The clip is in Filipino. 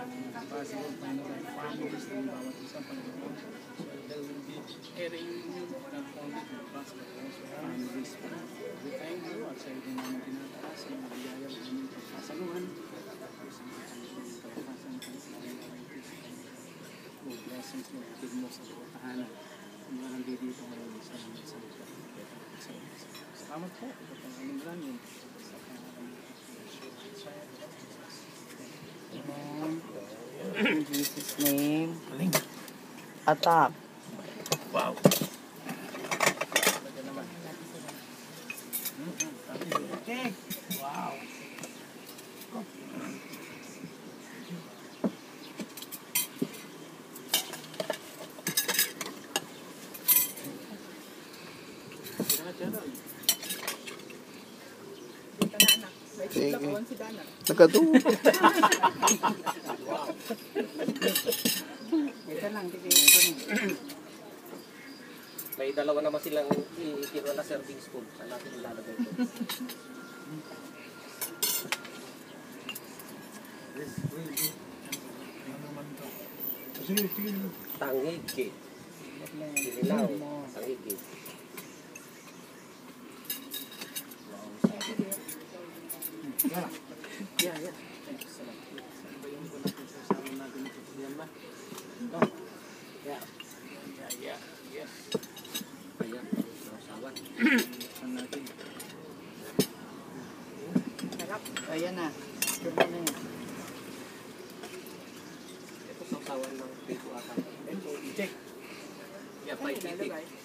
possible Panginoon, families ng bawat isang Panginoon. So there will be airing not only to us but also families. We thank you at sa ito namin tinataas ang biyaya ng aming pagkasaluhan. O blessings mo, hatid mo sa bawat tahanan. Ang mga nandito ngayon sa mga salita. Salamat po. Ito pang aming langin. Sa pangalan ng In Jesus' name. Attack. Wow. Okay. Wow. Nagkatuwa. Ito lang, ito. May dalawa naman silang itiro na serving spoon. Saan natin ilalagay ito? Tangigi. Sinilaw. Tangigi. Yeah. Excellent. Saan ba yung kasama natin ito? Yan ba? No. Yeah. Yes. Ayan. Sawan. Saan natin? Ayan na. Ito na yan. Ito sa sawan ng pito ata. Ito, check. Yeah, 550.